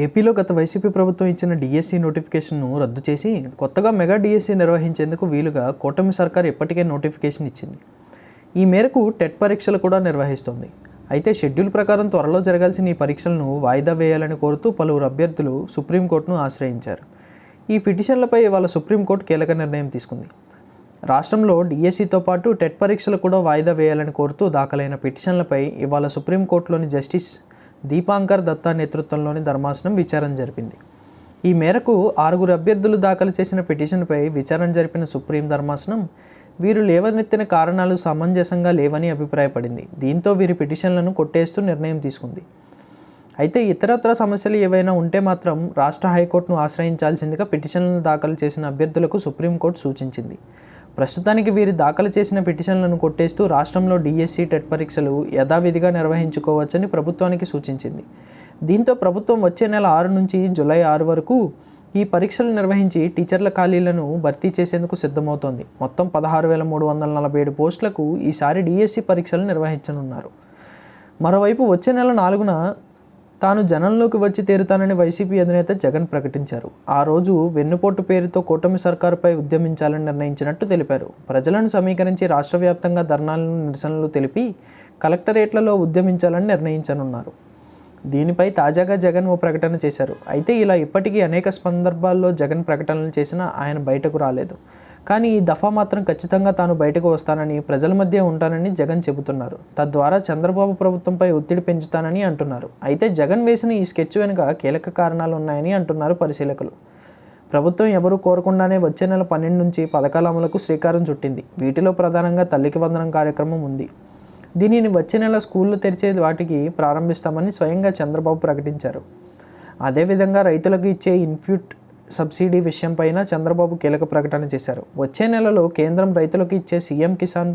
ఏపీలో గత వైసీపీ ప్రభుత్వం ఇచ్చిన డిఎస్సి నోటిఫికేషన్ను రద్దు చేసి కొత్తగా మెగా డిఎస్సి నిర్వహించేందుకు వీలుగా కూటమి సర్కార్ ఇప్పటికే నోటిఫికేషన్ ఇచ్చింది. ఈ మేరకు టెట్ పరీక్షలు కూడా నిర్వహిస్తోంది. అయితే షెడ్యూల్ ప్రకారం త్వరలో జరగాల్సిన ఈ పరీక్షలను వాయిదా వేయాలని కోరుతూ పలువురు అభ్యర్థులు సుప్రీంకోర్టును ఆశ్రయించారు. ఈ పిటిషన్లపై ఇవాళ సుప్రీంకోర్టు కీలక నిర్ణయం తీసుకుంది. రాష్ట్రంలో డిఎస్సితో పాటు టెట్ పరీక్షలు కూడా వాయిదా వేయాలని కోరుతూ దాఖలైన పిటిషన్లపై ఇవాళ సుప్రీంకోర్టులోని జస్టిస్ దీపాంకర్ దత్తా నేతృత్వంలోని ధర్మాసనం విచారణ జరిపింది. ఈ మేరకు 6 అభ్యర్థులు దాఖలు చేసిన పిటిషన్పై విచారణ జరిపిన సుప్రీం ధర్మాసనం వీరు లేవనెత్తిన కారణాలు సమంజసంగా లేవని అభిప్రాయపడింది. దీంతో వీరి పిటిషన్లను కొట్టేస్తూ నిర్ణయం తీసుకుంది. అయితే ఇతరత్ర సమస్యలు ఏవైనా ఉంటే మాత్రం రాష్ట్ర హైకోర్టును ఆశ్రయించాల్సిందిగా పిటిషన్లను దాఖలు చేసిన అభ్యర్థులకు సుప్రీంకోర్టు సూచించింది. ప్రస్తుతానికి వీరి దాఖలు చేసిన పిటిషన్లను కొట్టేస్తూ రాష్ట్రంలో డిఎస్సి టెట్ పరీక్షలు యథావిధిగా నిర్వహించుకోవచ్చని ప్రభుత్వానికి సూచించింది. దీంతో ప్రభుత్వం వచ్చే నెల 6 నుంచి జూలై 6 వరకు ఈ పరీక్షలు నిర్వహించి టీచర్ల ఖాళీలను భర్తీ చేసేందుకు సిద్ధమవుతోంది. మొత్తం 16,347 పోస్టులకు ఈసారి డిఎస్సి పరీక్షలు నిర్వహించనున్నారు. మరోవైపు వచ్చే నెల 4న తాను జనంలోకి వచ్చి తీరుతానని వైసీపీ అధినేత జగన్ ప్రకటించారు. ఆ రోజు వెన్నుపోటు పేరుతో కూటమి సర్కారుపై ఉద్యమించాలని నిర్ణయించినట్టు తెలిపారు. ప్రజలను సమీకరించి రాష్ట్ర వ్యాప్తంగా ధర్నాలను, నిరసనలు తెలిపి కలెక్టరేట్లలో ఉద్యమించాలని నిర్ణయించనున్నారు. దీనిపై తాజాగా జగన్ ఓ ప్రకటన చేశారు. అయితే ఇలా ఇప్పటికీ అనేక సందర్భాల్లో జగన్ ప్రకటనలు చేసినా ఆయన బయటకు రాలేదు. కానీ ఈ దఫా మాత్రం ఖచ్చితంగా తాను బయటకు వస్తానని, ప్రజల మధ్య ఉంటానని జగన్ చెబుతున్నారు. తద్వారా చంద్రబాబు ప్రభుత్వంపై ఒత్తిడి పెంచుతానని అంటున్నారు. అయితే జగన్ వేసిన ఈ స్కెచ్ వెనుక కీలక కారణాలు ఉన్నాయని అంటున్నారు పరిశీలకులు. ప్రభుత్వం ఎవరూ కోరకుండానే వచ్చే నెల 12 నుంచి పథకాల అమలుకు శ్రీకారం చుట్టింది. వీటిలో ప్రధానంగా తల్లికి వందనం కార్యక్రమం ఉంది. దీనిని వచ్చే నెల స్కూళ్లు తెరిచే వాటికి ప్రారంభిస్తామని స్వయంగా చంద్రబాబు ప్రకటించారు. అదేవిధంగా రైతులకు ఇచ్చే ఇన్పుట్ సబ్సిడీ విషయంపైన చంద్రబాబు కీలక ప్రకటన చేశారు. వచ్చే నెలలో కేంద్రం రైతులకు ఇచ్చే సీఎం కిసాన్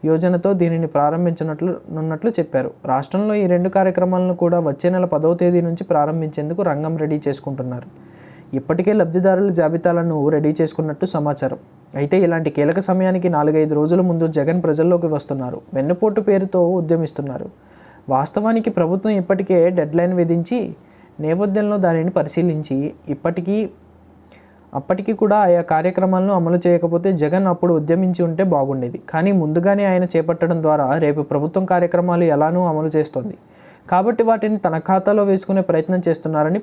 యోజనతో దీనిని ప్రారంభించనున్నట్లు చెప్పారు. రాష్ట్రంలో ఈ 2 కార్యక్రమాలను కూడా వచ్చే నెల 10వ తేదీ నుంచి ప్రారంభించేందుకు రంగం రెడీ చేసుకుంటున్నారు. ఇప్పటికే లబ్ధిదారుల జాబితాలను రెడీ చేసుకున్నట్టు సమాచారం. అయితే ఇలాంటి కీలక సమయానికి 4-5 రోజుల ముందు జగన్ ప్రజల్లోకి వస్తున్నారు. వెన్నుపోటు పేరుతో ఉద్యమిస్తున్నారు. వాస్తవానికి ప్రభుత్వం ఇప్పటికే డెడ్లైన్ విధించి నేపథ్యంలో దానిని పరిశీలించి అప్పటికి కూడా ఆయా కార్యక్రమాలను అమలు చేయకపోతే జగన్ అప్పుడు ఉద్యమించి ఉంటే బాగుండేది. కానీ ముందుగానే ఆయన చేపట్టడం ద్వారా రేపు ప్రభుత్వం కార్యక్రమాలు ఎలానూ అమలు చేస్తోంది. కాబట్టి వాటిని తన ఖాతాలో వేసుకునే ప్రయత్నం చేస్తున్నారని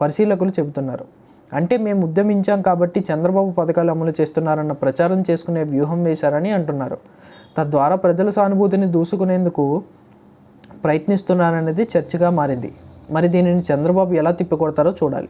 పరిశీలకులు చెబుతున్నారు. అంటే మేము ఉద్యమించాం కాబట్టి చంద్రబాబు పథకాలు అమలు చేస్తున్నారన్న ప్రచారం చేసుకునే వ్యూహం వేశారని అంటున్నారు. తద్వారా ప్రజల సానుభూతిని దూసుకునేందుకు ప్రయత్నిస్తున్నారనేది చర్చగా మారింది. మరి దీనిని చంద్రబాబు ఎలా తిప్పికొడతారో చూడాలి.